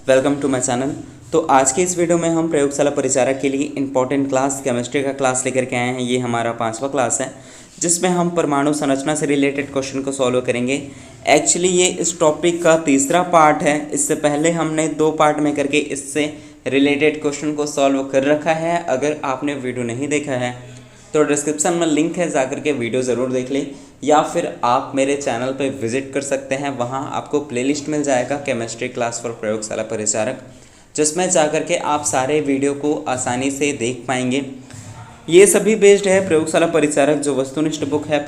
Welcome to my channel. तो आज के इस वीडियो में हम प्रयोगशाला परिचारक के लिए इंपॉर्टेंट क्लास केमिस्ट्री का क्लास लेकर के आए हैं। ये हमारा 5वां क्लास है जिसमें हम परमाणु संरचना से रिलेटेड क्वेश्चन को सॉल्व करेंगे। एक्चुअली ये इस टॉपिक का तीसरा पार्ट है। इससे पहले हमने 2 पार्ट में करके इससे रिलेटेड क्वेश्चन को सॉल्व कर रखा है। अगर आपने वीडियो नहीं देखा है तो डिस्क्रिप्शन में लिंक है, जाकर के वीडियो ज़रूर देख लें, या फिर आप मेरे चैनल पे विजिट कर सकते हैं। वहाँ आपको प्लेलिस्ट मिल जाएगा केमिस्ट्री क्लास फॉर प्रयोगशाला परिचारक, जिसमें जाकर के आप सारे वीडियो को आसानी से देख पाएंगे। ये सभी बेस्ड है प्रयोगशाला परिचारक जो वस्तुनिष्ठ बुक है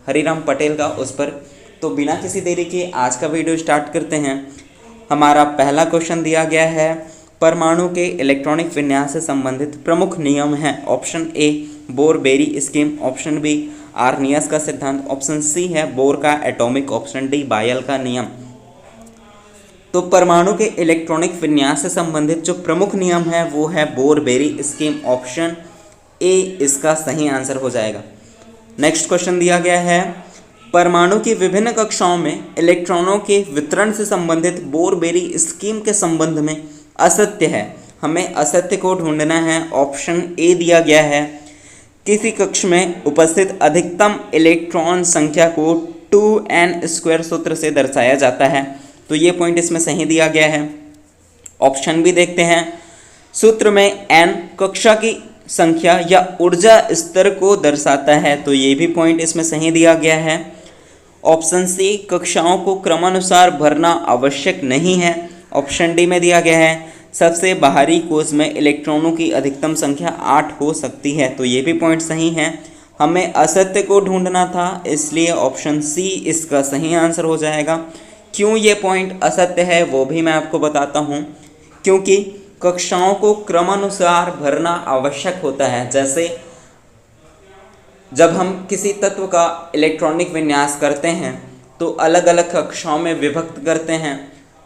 हरिराम पटेल का, उस पर। तो बिना किसी देरी के आज का वीडियो स्टार्ट करते हैं। हमारा पहला क्वेश्चन दिया गया है, परमाणु के इलेक्ट्रॉनिक विन्यास से संबंधित प्रमुख नियम हैं। Option A Bohr Bury scheme, option B Arrhenius का सिद्धांत, ऑप्शन सी है बोर का एटॉमिक, ऑप्शन डी बायल का नियम। तो परमाणु के इलेक्ट्रॉनिक विन्यास से संबंधित जो प्रमुख नियम है वो है Bohr Bury scheme. Option A इसका सही आंसर हो जाएगा। नेक्स्ट क्वेश्चन दिया गया है, परमाणु की विभिन्न कक्षाओं में इलेक्ट्रॉनों के वितरण से संबंधित बोर बेरी स्कीम के संबंध में असत्य है। हमें असत्य को ढूंढना है। ऑप्शन ए दिया गया है, किसी कक्ष में उपस्थित अधिकतम इलेक्ट्रॉन संख्या को 2n² सूत्र से दर्शाया जाता है। तो ये पॉइंट इसमें सही दिया गया है। ऑप्शन बी देखते हैं, सूत्र में n कक्षा की संख्या या ऊर्जा स्तर को दर्शाता है। तो ये भी पॉइंट इसमें सही दिया गया है। ऑप्शन सी कक्षाओं को क्रमानुसार भरना आवश्यक नहीं है। ऑप्शन डी में दिया गया है, सबसे बाहरी कोश में इलेक्ट्रॉनों की अधिकतम संख्या 8 हो सकती है। तो ये भी पॉइंट सही है। हमें असत्य को ढूंढना था, इसलिए ऑप्शन सी इसका सही आंसर हो जाएगा। क्यों ये पॉइंट असत्य है वो भी मैं आपको बताता हूँ। क्योंकि कक्षाओं को क्रमानुसार भरना आवश्यक होता है। जैसे जब हम किसी तत्व का इलेक्ट्रॉनिक विन्यास करते हैं तो अलग अलग कक्षाओं में विभक्त करते हैं।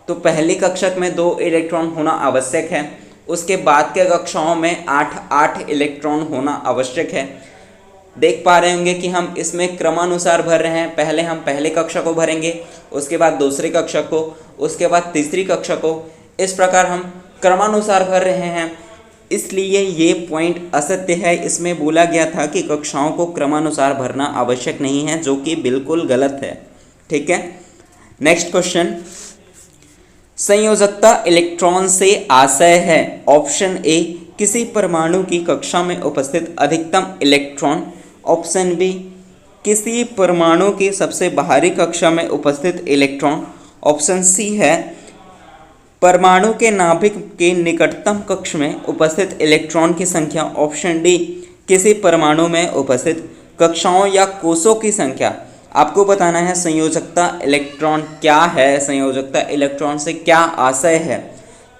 तो पहली कक्षक में 2 इलेक्ट्रॉन होना आवश्यक है, उसके बाद के कक्षाओं में 8 इलेक्ट्रॉन होना आवश्यक है। देख पा रहे होंगे कि हम इसमें क्रमानुसार भर रहे हैं। पहले हम पहले कक्षा को भरेंगे, उसके बाद दूसरी कक्षा को, उसके बाद तीसरी कक्षा को। इस प्रकार हम क्रमानुसार भर रहे हैं, इसलिए ये पॉइंट असत्य है। इसमें बोला गया था कि कक्षाओं को क्रमानुसार भरना आवश्यक नहीं है, जो कि बिल्कुल गलत है। ठीक है। नेक्स्ट क्वेश्चन, संयोजकता इलेक्ट्रॉन से आशय है। ऑप्शन ए किसी परमाणु की कक्षा में उपस्थित अधिकतम इलेक्ट्रॉन, ऑप्शन बी किसी परमाणु की सबसे बाहरी कक्षा में उपस्थित इलेक्ट्रॉन, ऑप्शन सी है परमाणु के नाभिक के निकटतम कक्ष में उपस्थित इलेक्ट्रॉन की संख्या, ऑप्शन डी किसी परमाणु में उपस्थित कक्षाओं या कोषों की संख्या। आपको बताना है संयोजकता इलेक्ट्रॉन क्या है, संयोजकता इलेक्ट्रॉन से क्या आशय है।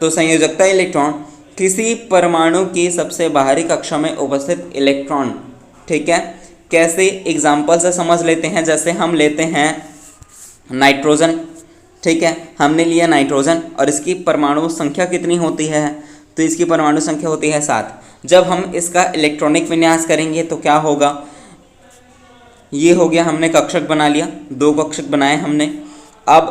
तो संयोजकता इलेक्ट्रॉन किसी परमाणु की सबसे बाहरी कक्षा में उपस्थित इलेक्ट्रॉन। ठीक है। कैसे एग्जाम्पल से समझ लेते हैं। जैसे हम लेते हैं नाइट्रोजन। ठीक है, हमने लिया नाइट्रोजन और इसकी परमाणु संख्या कितनी होती है, तो इसकी परमाणु संख्या होती है 7। जब हम इसका इलेक्ट्रॉनिक विन्यास करेंगे तो क्या होगा, ये हो गया, हमने कक्षक बना लिया, 2 कक्षक बनाए हमने। अब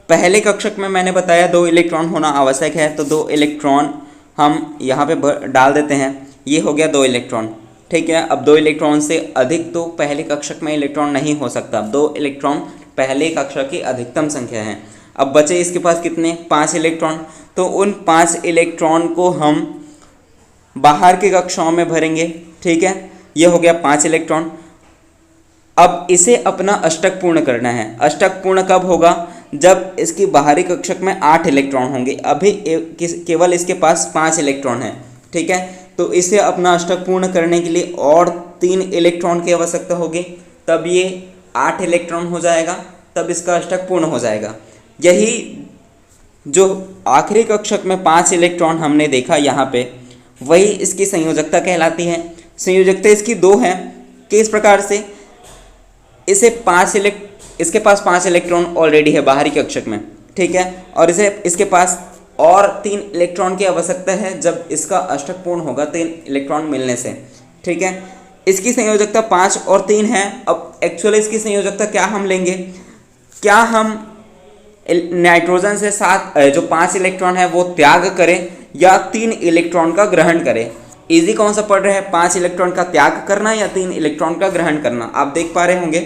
पहले कक्षक में मैंने बताया 2 इलेक्ट्रॉन होना आवश्यक है, तो 2 इलेक्ट्रॉन हम यहाँ पे डाल देते हैं। ये हो गया 2 इलेक्ट्रॉन। ठीक है। अब 2 इलेक्ट्रॉन से अधिक तो पहले कक्षक में इलेक्ट्रॉन नहीं हो सकता। 2 इलेक्ट्रॉन पहले कक्षक की अधिकतम संख्या है। अब बचे इसके पास कितने, 5 इलेक्ट्रॉन। तो उन 5 इलेक्ट्रॉन को हम बाहर की कक्षाओं में भरेंगे। ठीक है, ये हो गया 5 इलेक्ट्रॉन। अब इसे अपना अष्टक पूर्ण करना है। अष्टक पूर्ण कब होगा, जब इसकी बाहरी कक्षक में 8 इलेक्ट्रॉन होंगे। अभी केवल इसके पास 5 इलेक्ट्रॉन है। ठीक है, तो इसे अपना अष्टक पूर्ण करने के लिए और 3 इलेक्ट्रॉन की आवश्यकता होगी, तब ये 8 इलेक्ट्रॉन हो जाएगा, तब इसका अष्टक पूर्ण हो जाएगा। यही जो आखिरी कक्षक में 5 इलेक्ट्रॉन हमने देखा यहाँ पे, वही इसकी संयोजकता कहलाती है। संयोजकता इसकी 2 है। किस प्रकार से, इसके पास 5 इलेक्ट्रॉन ऑलरेडी है बाहरी कक्षक में। ठीक है, और इसके पास और 3 इलेक्ट्रॉन की आवश्यकता है जब इसका अष्टक पूर्ण होगा 3 इलेक्ट्रॉन मिलने से। ठीक है, इसकी संयोजकता 5 और 3 है। अब एक्चुअली इसकी संयोजकता क्या हम लेंगे, क्या हम नाइट्रोजन से 7 जो 5 इलेक्ट्रॉन है वो त्याग करे या 3 इलेक्ट्रॉन का ग्रहण करे। इजी कौन सा पड़ रहा है, 5 इलेक्ट्रॉन का त्याग करना या 3 इलेक्ट्रॉन का ग्रहण करना। आप देख पा रहे होंगे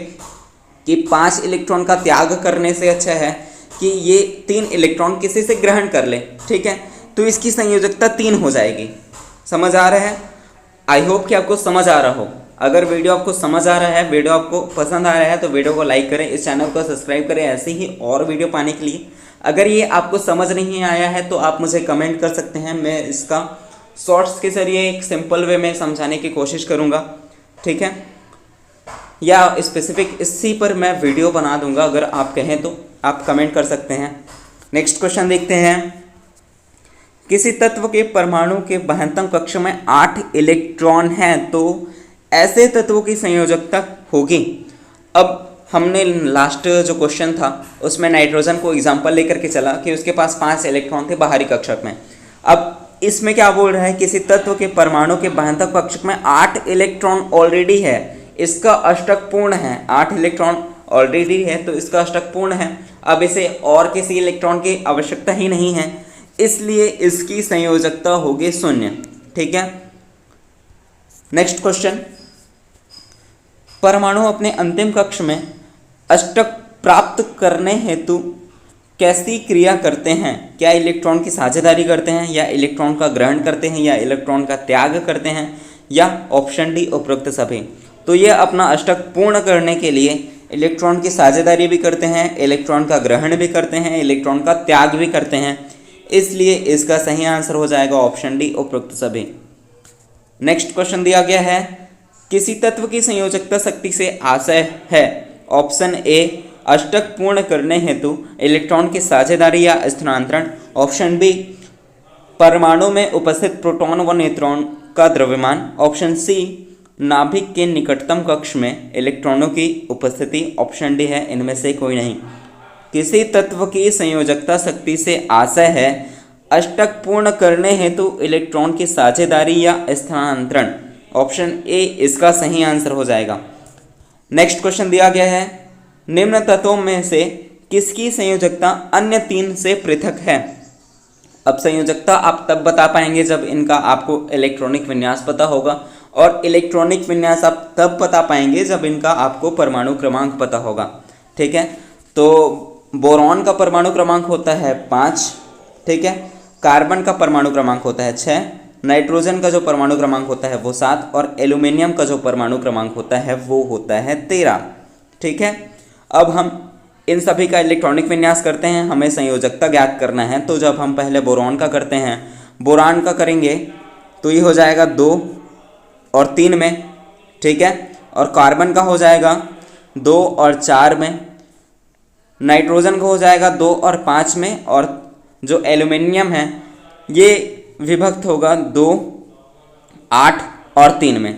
कि 5 इलेक्ट्रॉन का त्याग करने से अच्छा है कि ये 3 इलेक्ट्रॉन किसी से ग्रहण कर ले, ठीक है। तो इसकी संयोजकता 3 हो जाएगी। समझ आ रहा है? आई होप कि आपको समझ आ रहा हो। अगर वीडियो आपको समझ आ रहा है, वीडियो आपको पसंद आ रहा है तो वीडियो को लाइक करें, इस चैनल को सब्सक्राइब करें ऐसे ही और वीडियो पाने के लिए। अगर ये आपको समझ नहीं आया है तो आप मुझे कमेंट कर सकते हैं, मैं इसका शॉर्ट्स के जरिए एक सिंपल वे में समझाने की कोशिश करूँगा, ठीक है। या स्पेसिफिक इसी पर मैं वीडियो बना दूंगा, अगर आप कहें तो आप कमेंट कर सकते हैं। नेक्स्ट क्वेश्चन देखते हैं। किसी तत्व के परमाणु के बहत्तम कक्ष में 8 इलेक्ट्रॉन हैं तो ऐसे तत्वों की संयोजकता होगी। अब हमने लास्ट जो क्वेश्चन था उसमें नाइट्रोजन को एग्जांपल लेकर के चला कि उसके पास 5 इलेक्ट्रॉन थे बाहरी कक्षक में। अब इसमें क्या बोल रहा है, किसी तत्व के परमाणु के बहत्तम कक्षक में 8 इलेक्ट्रॉन ऑलरेडी है, इसका अष्टक पूर्ण है। 8 इलेक्ट्रॉन ऑलरेडी है तो इसका अष्टक पूर्ण है। अब इसे और किसी इलेक्ट्रॉन की आवश्यकता ही नहीं है, इसलिए इसकी संयोजकता होगी 0, ठीक है। Next question. परमाणु अपने अंतिम कक्ष में अष्टक प्राप्त करने हेतु कैसी क्रिया करते हैं? क्या इलेक्ट्रॉन की साझेदारी करते हैं, या इलेक्ट्रॉन का ग्रहण करते हैं, या इलेक्ट्रॉन का त्याग करते हैं, या ऑप्शन डी उपरोक्त सभी। तो ये अपना अष्टक पूर्ण करने के लिए इलेक्ट्रॉन की साझेदारी भी करते हैं, इलेक्ट्रॉन का ग्रहण भी करते हैं, इलेक्ट्रॉन का त्याग भी करते हैं, इसलिए इसका सही आंसर हो जाएगा ऑप्शन डी उपरोक्त सभी। नेक्स्ट क्वेश्चन दिया गया है, किसी तत्व की संयोजकता शक्ति से आशय है। ऑप्शन ए अष्टक पूर्ण करने हेतु इलेक्ट्रॉन की साझेदारी या स्थानांतरण, ऑप्शन बी परमाणु में उपस्थित प्रोटॉन व न्यूट्रॉन का द्रव्यमान, ऑप्शन सी नाभिक के निकटतम कक्ष में इलेक्ट्रॉनों की उपस्थिति, ऑप्शन डी है इनमें से कोई नहीं। किसी तत्व की संयोजकता शक्ति से आशय है अष्टक पूर्ण करने हेतु इलेक्ट्रॉन की साझेदारी या स्थानांतरण, ऑप्शन ए इसका सही आंसर हो जाएगा। नेक्स्ट क्वेश्चन दिया गया है, निम्न तत्वों में से किसकी संयोजकता अन्य 3 से पृथक है। अब संयोजकता आप तब बता पाएंगे जब इनका आपको इलेक्ट्रॉनिक विन्यास पता होगा, और इलेक्ट्रॉनिक विन्यास आप तब बता पाएंगे जब इनका आपको परमाणु क्रमांक पता होगा, ठीक है। तो बोरॉन का परमाणु क्रमांक होता है 5, ठीक है। कार्बन का परमाणु क्रमांक होता है 6, नाइट्रोजन का जो परमाणु क्रमांक होता है वो 7, और एल्यूमिनियम का जो परमाणु क्रमांक होता है वो होता है 13, ठीक है। अब हम इन सभी का इलेक्ट्रॉनिक विन्यास करते हैं, हमें संयोजकता ज्ञात करना है। तो जब हम पहले बोरॉन का करते हैं, बोरान का करेंगे तो ये हो जाएगा 2 और 3 में, ठीक है। और कार्बन का हो जाएगा 2 और 4 में, नाइट्रोजन का हो जाएगा 2 और 5 में, और जो एल्यूमिनियम है ये विभक्त होगा 2, 8 और 3 में।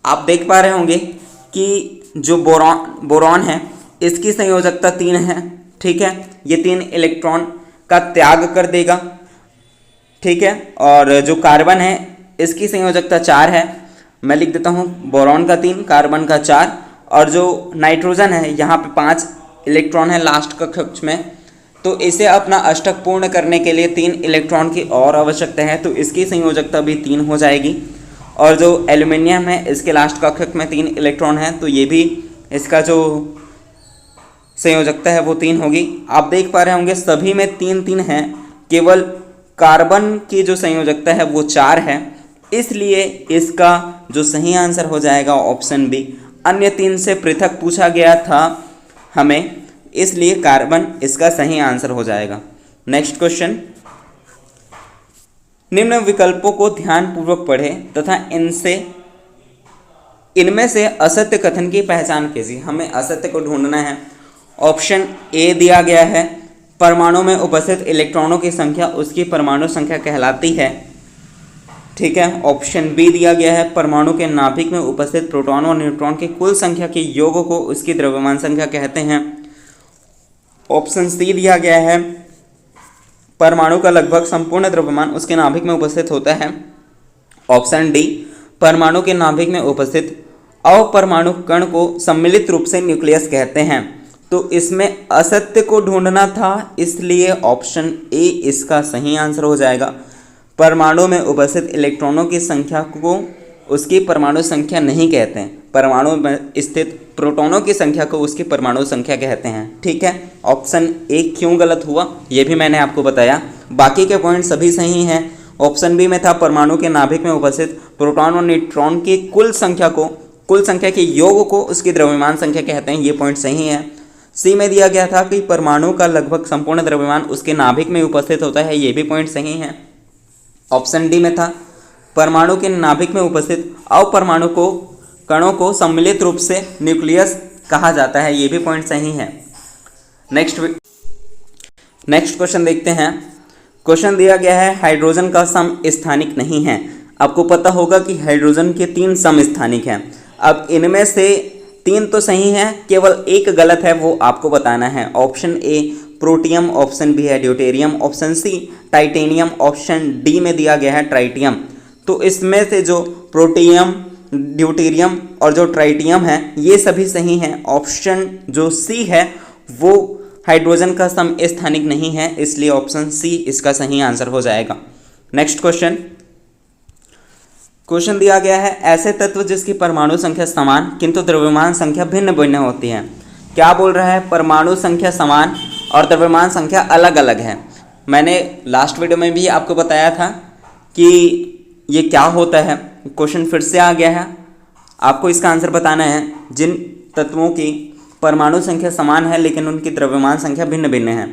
आप देख पा रहे होंगे कि जो बोरॉन है इसकी संयोजकता 3 है, ठीक है। ये 3 इलेक्ट्रॉन का त्याग कर देगा, ठीक है। और जो कार्बन है इसकी संयोजकता 4 है, मैं लिख देता हूँ बोरॉन का 3, कार्बन का 4, और जो नाइट्रोजन है यहाँ पे 5 इलेक्ट्रॉन है लास्ट का कक्ष में, तो इसे अपना अष्टक पूर्ण करने के लिए 3 इलेक्ट्रॉन की और आवश्यकता है, तो इसकी संयोजकता भी 3 हो जाएगी। और जो एल्यूमिनियम है इसके लास्ट कक्षक में 3 इलेक्ट्रॉन है, तो ये भी इसका जो संयोजकता है वो 3 होगी। आप देख पा रहे होंगे सभी में 3-3 है, केवल कार्बन की जो संयोजकता है वो 4 है, इसलिए इसका जो सही आंसर हो जाएगा ऑप्शन बी। अन्य 3 से पृथक पूछा गया था हमें, इसलिए कार्बन इसका सही आंसर हो जाएगा। नेक्स्ट क्वेश्चन, निम्न विकल्पों को ध्यानपूर्वक पढ़ें तथा इनमें से असत्य कथन की पहचान कीजिए। हमें असत्य को ढूंढना है। ऑप्शन ए दिया गया है, परमाणु में उपस्थित इलेक्ट्रॉनों की संख्या उसकी परमाणु संख्या कहलाती है, ठीक है। ऑप्शन बी दिया गया है, परमाणु के नाभिक में उपस्थित प्रोटॉन और न्यूट्रॉन की कुल संख्या के योग को उसकी द्रव्यमान संख्या कहते हैं। ऑप्शन सी दिया गया है, परमाणु का लगभग संपूर्ण द्रव्यमान उसके नाभिक में उपस्थित होता है। ऑप्शन डी, परमाणु के नाभिक में उपस्थित अपरमाणु कण को सम्मिलित रूप से न्यूक्लियस कहते हैं। तो इसमें असत्य को ढूंढना था, इसलिए ऑप्शन ए इसका सही आंसर हो जाएगा। परमाणु में उपस्थित इलेक्ट्रॉनों की संख्या को उसकी परमाणु संख्या नहीं कहते हैं, परमाणु में स्थित प्रोटॉनों की संख्या को उसकी परमाणु संख्या कहते हैं। ठीक है, ऑप्शन ए क्यों गलत हुआ ये भी मैंने आपको बताया, बाकी के पॉइंट सभी सही हैं। ऑप्शन बी में था परमाणु के नाभिक में उपस्थित प्रोटॉन और न्यूट्रॉन की कुल संख्या के योग को उसकी द्रव्यमान संख्या कहते हैं, ये पॉइंट सही है। सी में दिया गया था कि परमाणु का लगभग संपूर्ण द्रव्यमान उसके नाभिक में उपस्थित होता है, ये भी पॉइंट सही है। ऑप्शन डी में था परमाणु के नाभिक में उपस्थित अपरमाणु कणों को सम्मिलित रूप से न्यूक्लियस कहा जाता है, ये भी पॉइंट सही है। नेक्स्ट क्वेश्चन देखते हैं। क्वेश्चन दिया गया है हाइड्रोजन का समस्थानिक नहीं है। आपको पता होगा कि हाइड्रोजन के 3 समस्थानिक हैं। अब इनमें से 3 तो सही हैं, केवल एक गलत है, वो आपको बताना है। Option A protium, option B है deuterium, option C titanium, option D में दिया गया है ट्राइटियम। तो इसमें से जो प्रोटियम, ड्यूटेरियम और जो ट्राइटियम है ये सभी सही हैं। ऑप्शन जो सी है वो हाइड्रोजन का समस्थानिक नहीं है, इसलिए ऑप्शन सी इसका सही आंसर हो जाएगा। नेक्स्ट क्वेश्चन दिया गया है ऐसे तत्व जिसकी परमाणु संख्या समान किंतु द्रव्यमान संख्या भिन्न भिन्न होती है। क्या बोल रहा है, परमाणु संख्या समान और द्रव्यमान संख्या अलग अलग है। मैंने लास्ट वीडियो में भी आपको बताया था कि ये क्या होता है। क्वेश्चन फिर से आ गया है, आपको इसका आंसर बताना है। जिन तत्वों की परमाणु संख्या समान है लेकिन उनकी द्रव्यमान संख्या भिन्न भिन्न है,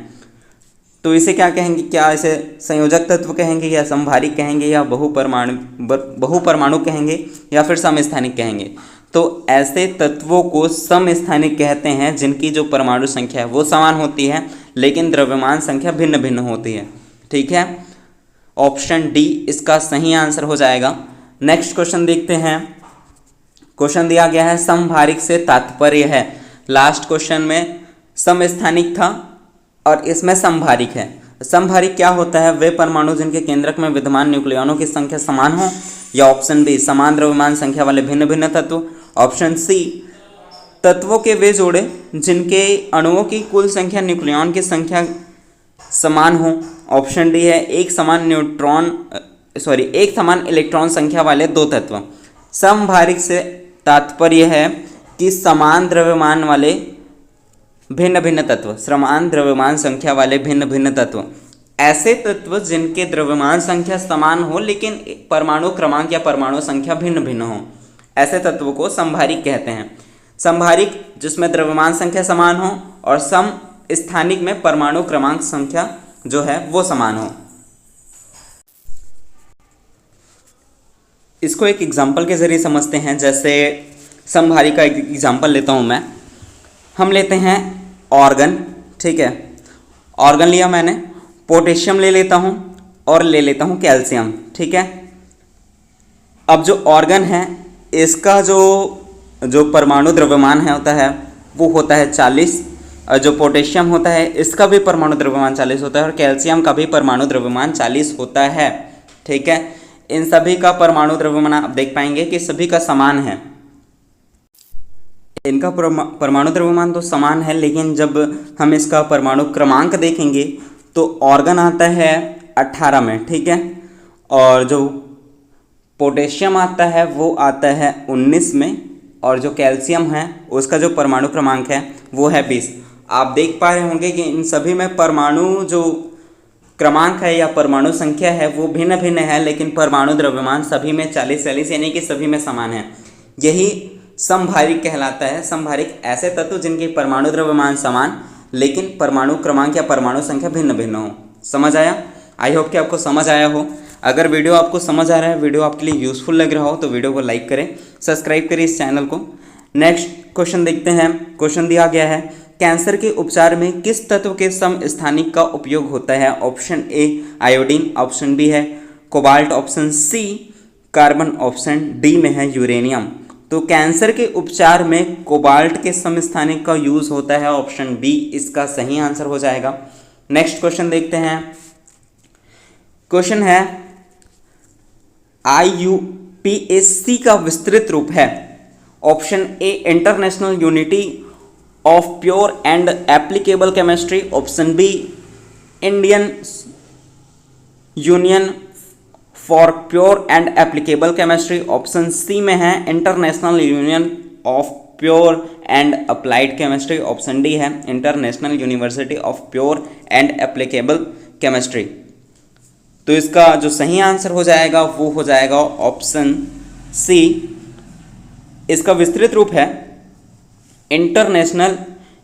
तो इसे क्या कहेंगे? क्या इसे संयोजक तत्व कहेंगे या समभारिक कहेंगे या बहुपरमाणु कहेंगे या फिर समस्थानिक कहेंगे? तो ऐसे तत्वों को समस्थानिक कहते हैं जिनकी जो परमाणु संख्या है वो समान होती है लेकिन द्रव्यमान संख्या भिन्न भिन्न होती है। ठीक है, ऑप्शन डी इसका सही आंसर हो जाएगा। नेक्स्ट क्वेश्चन देखते हैं। क्वेश्चन दिया गया है समभारिक से तात्पर्य है। लास्ट क्वेश्चन में समस्थानिक था और इसमें समभारिक है। समभारिक क्या होता है? वे परमाणु जिनके केंद्रक में विद्यमान न्यूक्लियनों की संख्या समान हो, या ऑप्शन बी समान द्रव्यमान संख्या वाले भिन्न भिन्न तत्व, ऑप्शन सी तत्वों के वे जोड़े जिनके अणुओं की कुल संख्या न्यूक्लियन की संख्या समान हो, ऑप्शन डी है एक समान इलेक्ट्रॉन संख्या वाले 2 तत्व। समभारिक से तात्पर्य है कि समान द्रव्यमान वाले भिन्न भिन्न तत्व, समान द्रव्यमान संख्या वाले भिन्न भिन्न तत्व, ऐसे तत्व जिनके द्रव्यमान संख्या समान हो लेकिन परमाणु क्रमांक या परमाणु संख्या भिन्न भिन्न हो, ऐसे तत्वों को समभारिक कहते हैं। समभारिक जिसमें द्रव्यमान संख्या समान हो और समस्थानिक में परमाणु क्रमांक संख्या जो है वो समान हो। इसको एक एग्जाम्पल के जरिए समझते हैं। जैसे समभारिक का एक एग्जाम्पल लेता हूँ मैं। हम लेते हैं ऑर्गन, ठीक है, ऑर्गन लिया मैंने, पोटेशियम ले लेता हूँ और ले लेता हूँ कैल्शियम। ठीक है, अब जो ऑर्गन है इसका जो परमाणु द्रव्यमान है होता है वो होता है 40, और जो पोटेशियम होता है इसका भी परमाणु द्रव्यमान 40 होता है और कैल्शियम का भी परमाणु द्रव्यमान 40 होता है। ठीक है, इन सभी का परमाणु द्रव्यमान आप देख पाएंगे कि सभी का समान है। इनका परमाणु द्रव्यमान तो समान है, लेकिन जब हम इसका परमाणु क्रमांक देखेंगे तो ऑर्गन आता है 18 में, ठीक है, और जो पोटेशियम आता है वो आता है 19 में, और जो कैल्शियम है उसका जो परमाणु क्रमांक है वो है 20। आप देख पा रहे होंगे कि इन सभी में परमाणु जो क्रमांक है या परमाणु संख्या है वो भिन्न भिन्न है, लेकिन परमाणु द्रव्यमान सभी में 40 यानी कि सभी में समान है। यही समभारिक कहलाता है। समभारिक ऐसे तत्व जिनके परमाणु द्रव्यमान समान लेकिन परमाणु क्रमांक या परमाणु संख्या भिन्न भिन्न हो। समझ आया? आई होप कि आपको समझ आया हो। अगर वीडियो आपको समझ आ रहा है, वीडियो आपके लिए यूज़फुल लग रहा हो तो वीडियो को लाइक करें, सब्सक्राइब करें इस चैनल को। नेक्स्ट क्वेश्चन देखते हैं। क्वेश्चन दिया गया है कैंसर के उपचार में किस तत्व के समस्थानिक का उपयोग होता है? Option A iodine, option B है cobalt, option C carbon, option D में है यूरेनियम। तो कैंसर के उपचार में कोबाल्ट के समस्थानिक का यूज होता है, ऑप्शन बी इसका सही आंसर हो जाएगा। नेक्स्ट क्वेश्चन देखते हैं। क्वेश्चन है IUPAC का विस्तृत रूप है। Option A International Unity of Pure and Applicable Chemistry, option B Indian Union for Pure and Applicable Chemistry, option C में है International Union of Pure and Applied Chemistry, option D है International University of Pure and Applicable Chemistry. तो इसका जो सही answer हो जाएगा वो हो जाएगा ऑप्शन सी। इसका विस्तृत रूप है International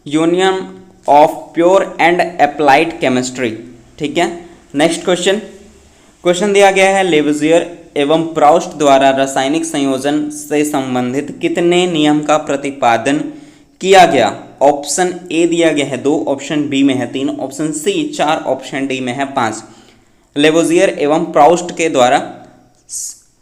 Union of Pure and Applied chemistry. ठीक है, नेक्स्ट क्वेश्चन दिया गया है लेवुजियर एवं प्राउस्ट द्वारा रासायनिक संयोजन से संबंधित कितने नियम का प्रतिपादन किया गया। ऑप्शन ए दिया गया है 2, ऑप्शन बी में है 3, ऑप्शन सी 4, ऑप्शन डी में है 5। लेवुजियर एवं प्राउस्ट के द्वारा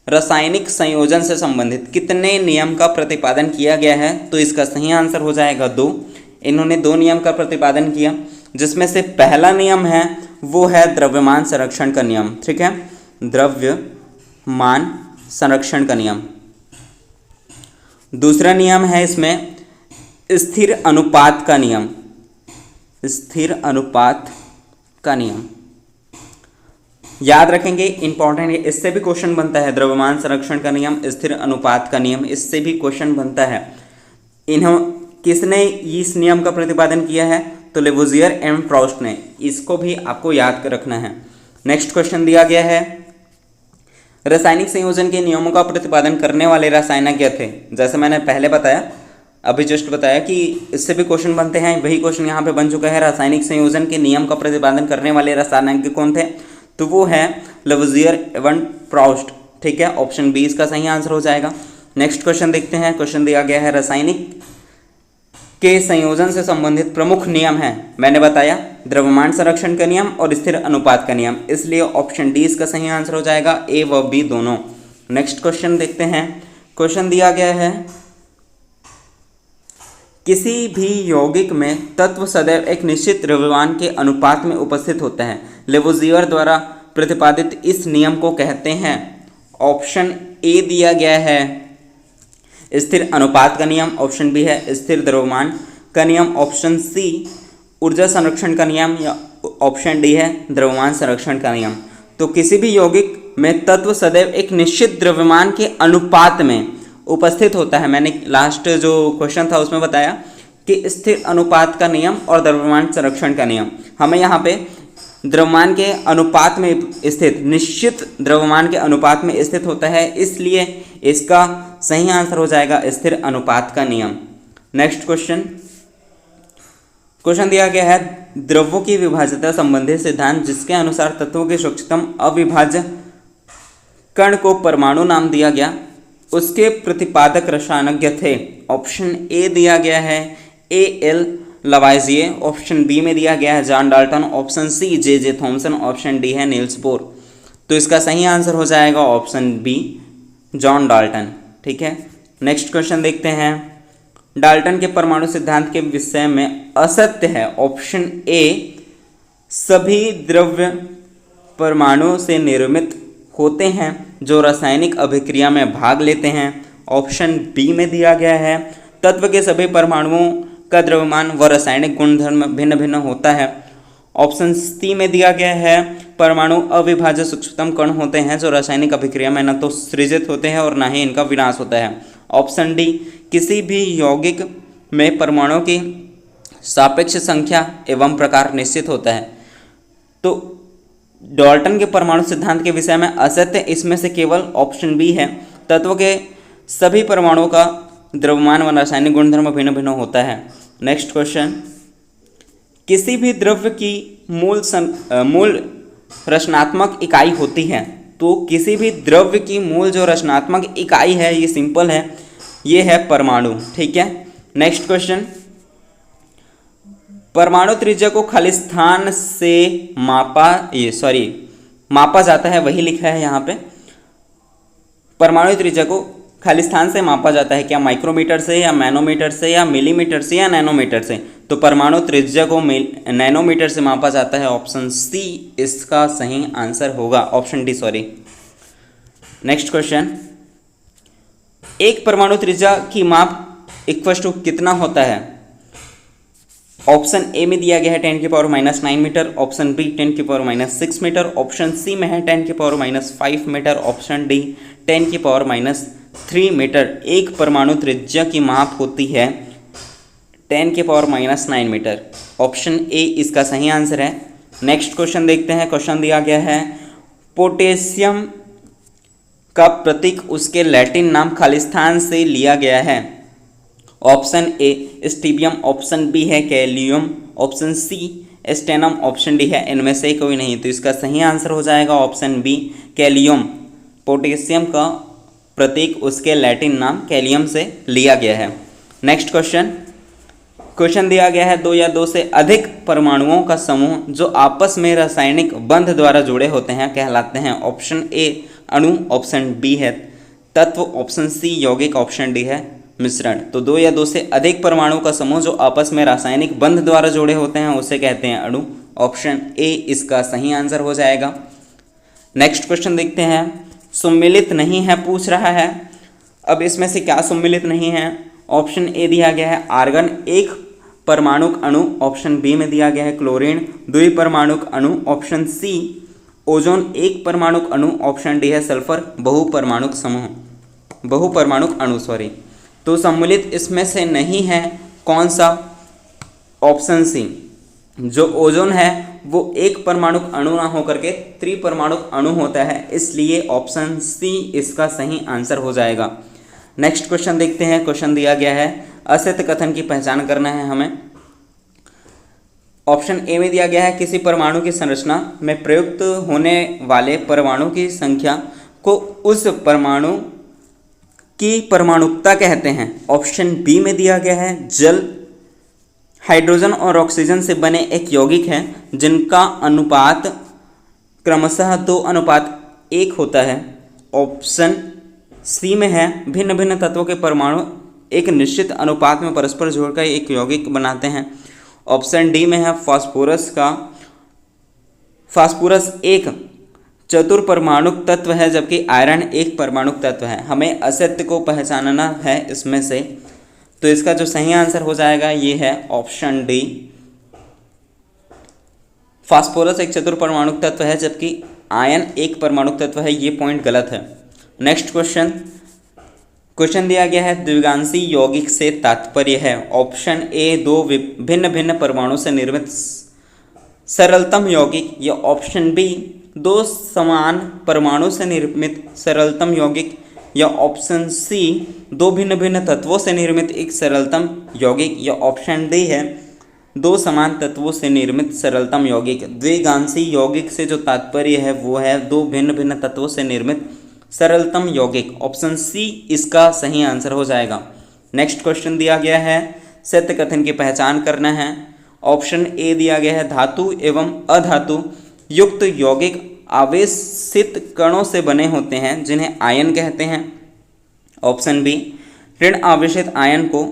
रासायनिक संयोजन से संबंधित कितने नियम का प्रतिपादन किया गया है, तो इसका सही आंसर हो जाएगा 2। इन्होंने 2 नियम का प्रतिपादन किया, जिसमें से पहला नियम है वो है द्रव्यमान संरक्षण का नियम। ठीक है, द्रव्यमान संरक्षण का नियम। दूसरा नियम है इसमें स्थिर अनुपात का नियम, स्थिर अनुपात का नियम याद रखेंगे, इंपॉर्टेंट है। इससे भी क्वेश्चन बनता है, द्रव्यमान संरक्षण का नियम, स्थिर अनुपात का नियम, इससे भी क्वेश्चन बनता है। किसने इस नियम का प्रतिपादन किया है, तो लेवुजियर एवं प्राउस्ट ने। इसको भी आपको याद कर रखना है। नेक्स्ट क्वेश्चन दिया गया है रासायनिक संयोजन के नियमों का प्रतिपादन करने वाले रसायनज्ञ थे। जैसे मैंने पहले बताया, अभी जस्ट बताया कि इससे भी क्वेश्चन बनते हैं, वही क्वेश्चन यहाँ पे बन चुका है। रासायनिक संयोजन के नियम का प्रतिपादन करने वाले रसायनज्ञ कौन थे, तो वो है लेवुजियर एवं प्राउस्ट। ठीक है, ऑप्शन बी इसका सही आंसर हो जाएगा। नेक्स्ट क्वेश्चन देखते हैं। क्वेश्चन दिया गया है रासायनिक के संयोजन से संबंधित प्रमुख नियम है। मैंने बताया द्रव्यमान संरक्षण का नियम और स्थिर अनुपात का नियम, इसलिए ऑप्शन डी इसका सही आंसर हो जाएगा, ए व बी दोनों। नेक्स्ट क्वेश्चन देखते हैं। क्वेश्चन दिया गया है किसी भी यौगिक में तत्व सदैव एक निश्चित द्रव्यमान के अनुपात में उपस्थित होता है। लेवुजियर द्वारा प्रतिपादित इस नियम को कहते हैं। ऑप्शन ए दिया गया है स्थिर अनुपात का नियम, ऑप्शन बी है स्थिर द्रव्यमान का नियम, ऑप्शन सी ऊर्जा संरक्षण का नियम, या ऑप्शन डी है द्रव्यमान संरक्षण का नियम। तो किसी भी यौगिक में तत्व सदैव एक निश्चित द्रव्यमान के अनुपात में उपस्थित होता है। मैंने लास्ट जो क्वेश्चन था उसमें बताया कि स्थिर अनुपात का नियम और द्रव्यमान संरक्षण का नियम। हमें यहाँ पे द्रव्यमान के अनुपात में स्थित, निश्चित द्रव्यमान के अनुपात में स्थित होता है, इसलिए इसका सही आंसर हो जाएगा स्थिर अनुपात का नियम। नेक्स्ट क्वेश्चन दिया गया है द्रव्यों की विभाज्यता संबंधी सिद्धांत जिसके अनुसार तत्वों के सूक्ष्मतम अविभाज्य कण को परमाणु नाम दिया गया, उसके प्रतिपादक रसायनज्ञ थे। ऑप्शन ए दिया गया है A.L. लवाइजिए, ऑप्शन बी में दिया गया है John Dalton, option C J.J. Thomson, option D है नील्स बोर। तो इसका सही आंसर हो जाएगा ऑप्शन बी जॉन डाल्टन। ठीक है, नेक्स्ट क्वेश्चन देखते हैं। डाल्टन के परमाणु सिद्धांत के विषय में असत्य है। ऑप्शन ए सभी द्रव्य परमाणु से निर्मित होते हैं जो रासायनिक अभिक्रिया में भाग लेते हैं। ऑप्शन बी में दिया गया है तत्व के सभी परमाणुओं का द्रव्यमान व रासायनिक गुणधर्म भिन्न भिन्न होता है। ऑप्शन सी में दिया गया है परमाणु अविभाज्य सूक्ष्मतम कण होते हैं जो रासायनिक अभिक्रिया में न तो सृजित होते हैं और न ही इनका विनाश होता है। ऑप्शन डी किसी भी यौगिक में परमाणुओं की सापेक्ष संख्या एवं प्रकार निश्चित होता है। तो डाल्टन के परमाणु सिद्धांत के विषय में असत्य इसमें से केवल ऑप्शन बी है, तत्व के सभी परमाणुओं का द्रव्यमान व रासायनिक गुणधर्म भिन्न भिन्न होता है। नेक्स्ट क्वेश्चन, किसी भी द्रव्य की मूल रचनात्मक इकाई होती है। तो किसी भी द्रव्य की मूल जो रचनात्मक इकाई है, ये सिंपल है, ये है परमाणु। ठीक है, नेक्स्ट क्वेश्चन, परमाणु त्रिज्या को खाली स्थान से मापा जाता है, वही लिखा है यहाँ पे। परमाणु त्रिज्या को खाली स्थान से मापा जाता है, क्या माइक्रोमीटर से या मैनोमीटर से या मिलीमीटर से या नैनोमीटर से। तो परमाणु त्रिज्या को नैनोमीटर से मापा जाता है, ऑप्शन सी इसका सही आंसर होगा, option D sorry. Next question, एक परमाणु त्रिज्या की माप इक्वल टू कितना होता है। ऑप्शन ए में दिया गया है 10⁻⁹ metre, option B 10⁻⁶ metre, option C में है 10⁻⁵ मीटर, ऑप्शन डी 10⁻³ मीटर। एक परमाणु त्रिज्या की माप होती है 10⁻⁹ मीटर। ऑप्शन ए इसका सही आंसर है। नेक्स्ट क्वेश्चन देखते हैं। क्वेश्चन दिया गया है पोटेशियम का प्रतीक उसके लैटिन नाम खालिस्तान से लिया गया है। Option A stibium, option B है kalium, option C stannum, option D है इनमें से कोई नहीं। तो इसका सही आंसर हो जाएगा ऑप्शन बी कैलियम। पोटेशियम का प्रतीक उसके लैटिन नाम कैलियम से लिया गया है। नेक्स्ट क्वेश्चन दिया गया है 2 या 2 से अधिक परमाणुओं का समूह जो आपस में रासायनिक बंध द्वारा जुड़े होते हैं कहलाते हैं। ऑप्शन ए अणु, ऑप्शन बी है तत्व, ऑप्शन सी यौगिक, ऑप्शन डी है मिश्रण। तो 2 या 2 से अधिक परमाणु का समूह जो आपस में रासायनिक बंध द्वारा जुड़े होते हैं उसे कहते हैं अणु। ऑप्शन ए इसका सही आंसर हो जाएगा। नेक्स्ट क्वेश्चन देखते हैं। सम्मिलित नहीं है पूछ रहा है। अब इसमें से क्या सम्मिलित नहीं है? ऑप्शन ए दिया गया है आर्गन, एक परमाणुक अणु, ऑप्शन बी में दिया गया है क्लोरीन, द्विपरमाणुक अणु, ऑप्शन सी ओजोन, एक परमाणुक अणु, ऑप्शन डी है सल्फर, बहुपरमाणुक अणु सॉरी। तो सम्मिलित इसमें से नहीं है कौन सा? Option C. जो ओजोन है वो एक परमाणुक अणु ना होकर के त्रिपरमाणुक अणु होता है, इसलिए ऑप्शन सी इसका सही आंसर हो जाएगा। नेक्स्ट क्वेश्चन देखते हैं। क्वेश्चन दिया गया है असत्य कथन की पहचान करना है हमें। ऑप्शन ए में दिया गया है किसी परमाणु की संरचना में प्रयुक्त होने वाले परमाणु की संख्या को उस परमाणु की परमाणुकता कहते हैं। ऑप्शन बी में दिया गया है जल हाइड्रोजन और ऑक्सीजन से बने एक यौगिक है जिनका अनुपात क्रमशः 2:1 होता है। ऑप्शन सी में है भिन्न भिन्न तत्वों के परमाणु एक निश्चित अनुपात में परस्पर जोड़कर एक यौगिक बनाते हैं। ऑप्शन डी में है फास्फोरस एक चतुर्परमाणुक तत्व है जबकि आयरन एक परमाणुक तत्व है। हमें असत्य को पहचानना है इसमें से, तो इसका जो सही आंसर हो जाएगा ये है ऑप्शन डी। फास्फोरस एक चतुर्परमाणुक तत्व है जबकि आयन एक परमाणुक तत्व है, ये पॉइंट गलत है। नेक्स्ट क्वेश्चन दिया गया है द्विगांशी यौगिक से तात्पर्य है। ऑप्शन ए 2 भिन्न भिन्न परमाणु से निर्मित सरलतम यौगिक, या ऑप्शन बी 2 समान परमाणु से निर्मित सरलतम यौगिक, या ऑप्शन सी 2 भिन्न भिन्न तत्वों से निर्मित एक सरलतम यौगिक, या ऑप्शन डी है 2 समान तत्वों से निर्मित सरलतम यौगिक। द्विगांशी यौगिक से जो तात्पर्य है वो है 2 भिन्न भिन्न तत्वों से निर्मित सरलतम यौगिक। ऑप्शन सी इसका सही आंसर हो जाएगा। नेक्स्ट क्वेश्चन दिया गया है सत्य कथन की पहचान करना है। ऑप्शन ए दिया गया है धातु एवं अधातु युक्त यौगिक आवेशित कणों से बने होते हैं जिन्हें आयन कहते हैं। ऑप्शन बी ऋण आवेशित आयन को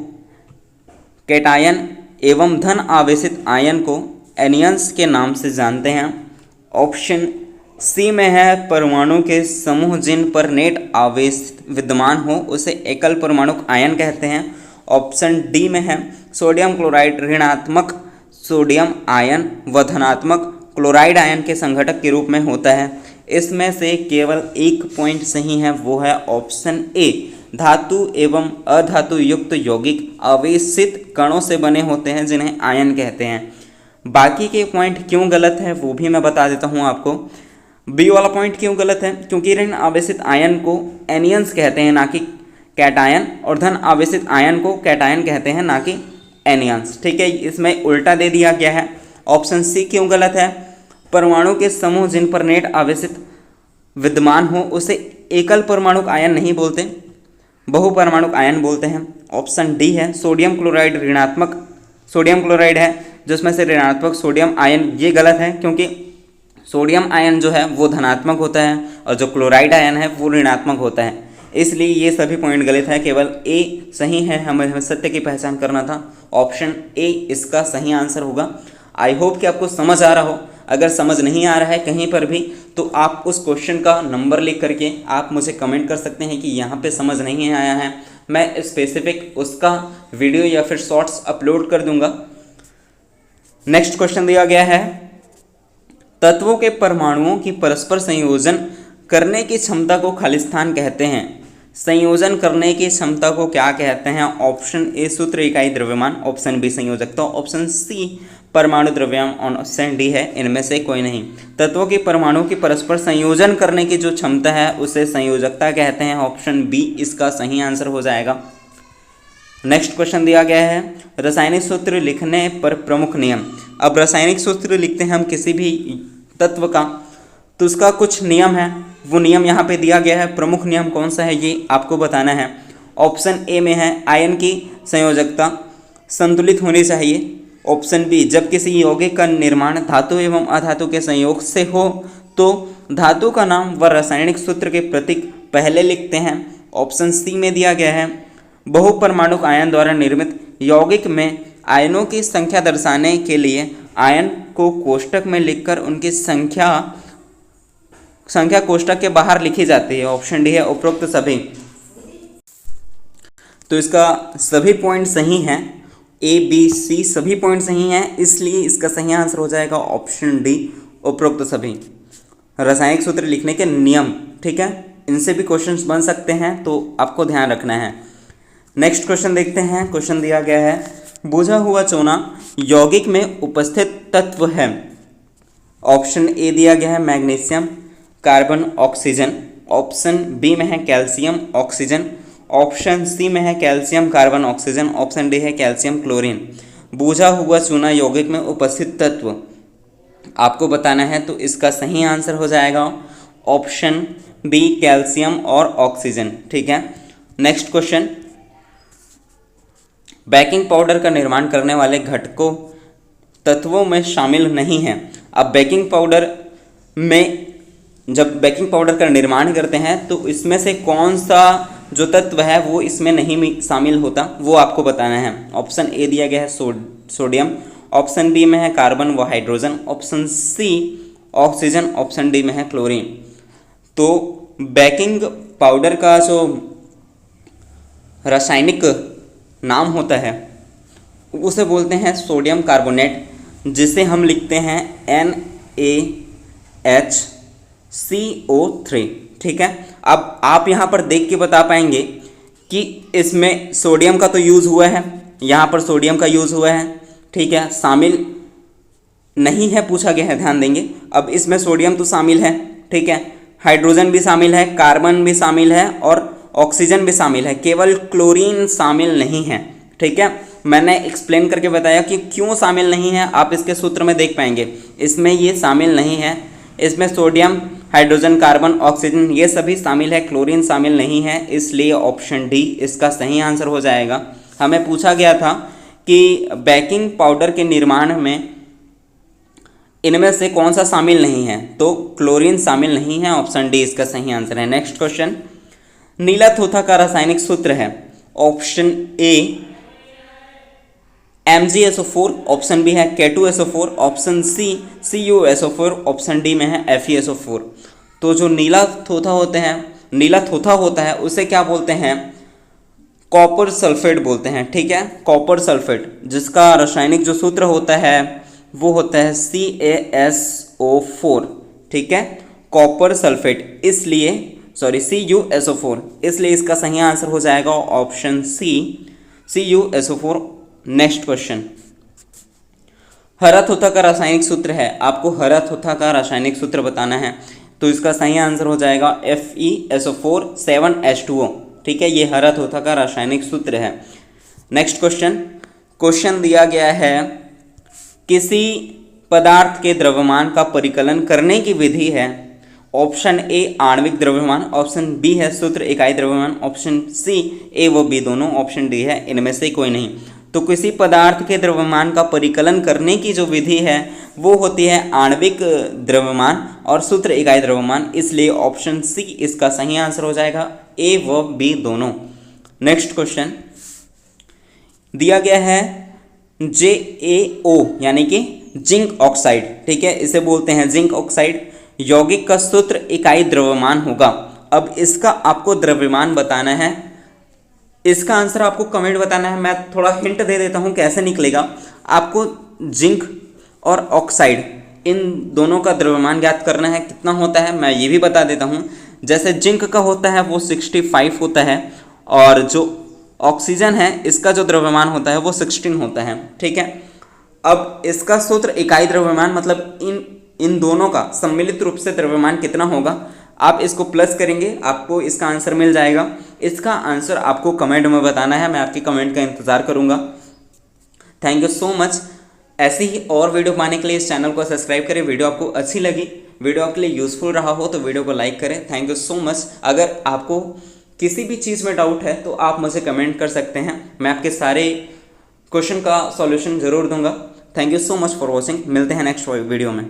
कैटायन एवं धन आवेशित आयन को एनियंस के नाम से जानते हैं। ऑप्शन सी में है परमाणु के समूह जिन पर नेट आवेश विद्यमान हो उसे एकल परमाणुक आयन कहते हैं। ऑप्शन डी में है सोडियम क्लोराइड ऋणात्मक सोडियम आयन व धनात्मक क्लोराइड आयन के संघटक के रूप में होता है। इसमें से केवल एक पॉइंट सही है, वो है ऑप्शन ए धातु एवं अधातु युक्त यौगिक आवेशित कणों से बने होते हैं जिन्हें आयन कहते हैं। बाकी के पॉइंट क्यों गलत है वो भी मैं बता देता हूँ आपको। बी वाला पॉइंट क्यों गलत है? क्योंकि ऋण आवेशित आयन को एनियंस कहते हैं ना कि कैटायन, और धन आवेशित आयन को कैटायन कहते हैं ना कि एनियंस। ठीक है, इसमें उल्टा दे दिया गया है। ऑप्शन सी क्यों गलत है? परमाणु के समूह जिन पर नेट आवेशित विद्यमान हो उसे एकल परमाणुक आयन नहीं बोलते, बहुपरमाणुक आयन बोलते हैं। ऑप्शन डी है सोडियम क्लोराइड ऋणात्मक सोडियम क्लोराइड है जिसमें से ऋणात्मक सोडियम आयन, ये गलत है क्योंकि सोडियम आयन जो है वो धनात्मक होता है और जो क्लोराइड आयन है वो ऋणात्मक होता है, इसलिए ये सभी पॉइंट गलत है। केवल ए सही है, हमें सत्य की पहचान करना था। ऑप्शन ए इसका सही आंसर होगा। आई होप कि आपको समझ आ रहा हो। अगर समझ नहीं आ रहा है कहीं पर भी तो आप उस क्वेश्चन का नंबर लिख करके आप मुझे कमेंट कर सकते हैं कि यहाँ पे समझ नहीं आया है। मैं स्पेसिफिक उसका वीडियो या फिर शॉर्ट्स अपलोड कर दूंगा। नेक्स्ट क्वेश्चन दिया गया है, तत्वों के परमाणुओं की परस्पर संयोजन करने की क्षमता को खालिस्तान कहते हैं। संयोजन करने की क्षमता को क्या कहते हैं? ऑप्शन ए सूत्र इकाई द्रव्यमान, ऑप्शन बी संयोजकता, ऑप्शन सी परमाणु द्रव्यमान, ऑप्शन डी है इनमें से कोई नहीं। तत्वों के परमाणु की परस्पर संयोजन करने की जो क्षमता है उसे संयोजकता कहते हैं, ऑप्शन बी इसका सही आंसर हो जाएगा। नेक्स्ट क्वेश्चन दिया गया है, रासायनिक सूत्र लिखने पर प्रमुख नियम। अब रासायनिक सूत्र लिखते हैं हम किसी भी तत्व का, तो उसका कुछ नियम है, वो नियम यहाँ पे दिया गया है। प्रमुख नियम कौन सा है ये आपको बताना है। ऑप्शन ए में है आयन की संयोजकता संतुलित होनी चाहिए। ऑप्शन बी, जब किसी यौगिक का निर्माण धातु एवं अधातु के संयोग से हो तो धातु का नाम व रासायनिक सूत्र के प्रतीक पहले लिखते हैं। ऑप्शन सी में दिया गया है बहुपरमाणुक आयन द्वारा निर्मित यौगिक में आयनों की संख्या दर्शाने के लिए आयन को कोष्टक में लिखकर उनकी संख्या कोष्टक के बाहर लिखी जाती है। ऑप्शन डी है उपरोक्त सभी। तो इसका सभी पॉइंट सही हैं, ए बी सी सभी पॉइंट सही हैं, इसलिए इसका सही आंसर हो जाएगा ऑप्शन डी उपरोक्त सभी। रासायनिक सूत्र लिखने के नियम, ठीक है, इनसे भी क्वेश्चंस बन सकते हैं, तो आपको ध्यान रखना है। नेक्स्ट क्वेश्चन देखते हैं। क्वेश्चन दिया गया है, बुझा हुआ चूना यौगिक में उपस्थित तत्व है। ऑप्शन ए दिया गया है magnesium, carbon, oxygen. Option B में है कैल्शियम, ऑक्सीजन। ऑप्शन सी में है calcium, carbon, oxygen. Option D है कैल्शियम, क्लोरीन। बुझा हुआ चूना यौगिक में उपस्थित तत्व आपको बताना है, तो इसका सही आंसर हो जाएगा ऑप्शन बी कैल्शियम और ऑक्सीजन, ठीक है। नेक्स्ट क्वेश्चन, बेकिंग पाउडर का निर्माण करने वाले घटकों तत्वों में शामिल नहीं हैं। अब बेकिंग पाउडर में जब बेकिंग पाउडर का निर्माण करते हैं तो इसमें से कौन सा जो तत्व है वो इसमें नहीं शामिल होता, वो आपको बताना है। ऑप्शन ए दिया गया है सोडियम, ऑप्शन बी में है कार्बन व hydrogen, option C oxygen, option D में है क्लोरीन। तो बेकिंग पाउडर का जो रासायनिक नाम होता है उसे बोलते हैं सोडियम कार्बोनेट, जिसे हम लिखते हैं NaHCO3, ठीक है। अब आप यहाँ पर देख के बता पाएंगे कि इसमें सोडियम का तो यूज़ हुआ है, यहाँ पर सोडियम का यूज़ हुआ है, ठीक है, शामिल नहीं है पूछा गया है, ध्यान देंगे। अब इसमें सोडियम तो शामिल है, ठीक है, हाइड्रोजन भी शामिल है, कार्बन भी शामिल है और ऑक्सीजन भी शामिल है, केवल क्लोरीन शामिल नहीं है, ठीक है। मैंने एक्सप्लेन करके बताया कि क्यों शामिल नहीं है, आप इसके सूत्र में देख पाएंगे। इसमें ये शामिल नहीं है, इसमें सोडियम, हाइड्रोजन, कार्बन, ऑक्सीजन ये सभी शामिल है, क्लोरीन शामिल नहीं है, इसलिए ऑप्शन डी इसका सही आंसर हो जाएगा। हमें पूछा गया था कि बेकिंग पाउडर के निर्माण में इनमें से कौन सा शामिल नहीं है, तो क्लोरीन शामिल नहीं है, ऑप्शन डी इसका सही आंसर है। नेक्स्ट क्वेश्चन, नीला थोथा का रासायनिक सूत्र है। ऑप्शन ए MgSO4, ऑप्शन बी है K2SO4, option C CuSO4, option D में है FeSO4। तो जो नीला थोथा होता है उसे क्या बोलते हैं? कॉपर सल्फेट बोलते हैं, ठीक है, कॉपर सल्फेट, जिसका रासायनिक जो सूत्र होता है वो होता है CaSO4, ठीक है, कॉपर सल्फेट, इसलिए CuSO4, इसलिए इसका सही आंसर हो जाएगा option C CuSO4। Next question, हरा थोथा का रासायनिक सूत्र है, आपको हरा थोथा का रासायनिक सूत्र बताना है, तो इसका सही आंसर हो जाएगा FeSO4 7H2O, ठीक है, ये हरा थोथा का रासायनिक सूत्र है। नेक्स्ट क्वेश्चन दिया गया है, किसी पदार्थ के द्रव्यमान का परिकलन करने की विधि है। ऑप्शन ए आणविक द्रव्यमान, ऑप्शन बी है सूत्र इकाई द्रव्यमान, ऑप्शन सी ए व बी दोनों, ऑप्शन डी है इनमें से कोई नहीं। तो किसी पदार्थ के द्रव्यमान का परिकलन करने की जो विधि है वो होती है आणविक द्रव्यमान और सूत्र इकाई द्रव्यमान, इसलिए ऑप्शन सी इसका सही आंसर हो जाएगा, ए व बी दोनों। नेक्स्ट क्वेश्चन दिया गया है JaO यानी कि जिंक ऑक्साइड, ठीक है, इसे बोलते हैं जिंक ऑक्साइड, यौगिक का सूत्र इकाई द्रव्यमान होगा। अब इसका आपको द्रव्यमान बताना है, इसका आंसर आपको कमेंट बताना है। मैं थोड़ा हिंट दे देता हूं कैसे निकलेगा। आपको जिंक और ऑक्साइड, इन दोनों का द्रव्यमान ज्ञात करना है कितना होता है। मैं ये भी बता देता हूँ, जैसे जिंक का होता है वो 65 होता है, और जो ऑक्सीजन है इसका जो द्रव्यमान होता है वो 16 होता है। ठीक है, अब इसका सूत्र इकाई द्रव्यमान मतलब इन दोनों का सम्मिलित रूप से द्रव्यमान कितना होगा, आप इसको प्लस करेंगे आपको इसका आंसर मिल जाएगा। इसका आंसर आपको कमेंट में बताना है, मैं आपकी कमेंट का इंतजार करूंगा। Thank you so much. ऐसी ही और वीडियो पाने के लिए इस चैनल को सब्सक्राइब करें। वीडियो आपको अच्छी लगी, वीडियो आपके लिए यूजफुल रहा हो तो वीडियो को लाइक करें। Thank you so much. अगर आपको किसी भी चीज़ में डाउट है तो आप मुझे कमेंट कर सकते हैं, मैं आपके सारे क्वेश्चन का सॉल्यूशन ज़रूर दूंगा। Thank you so much for watching. मिलते हैं नेक्स्ट वीडियो में।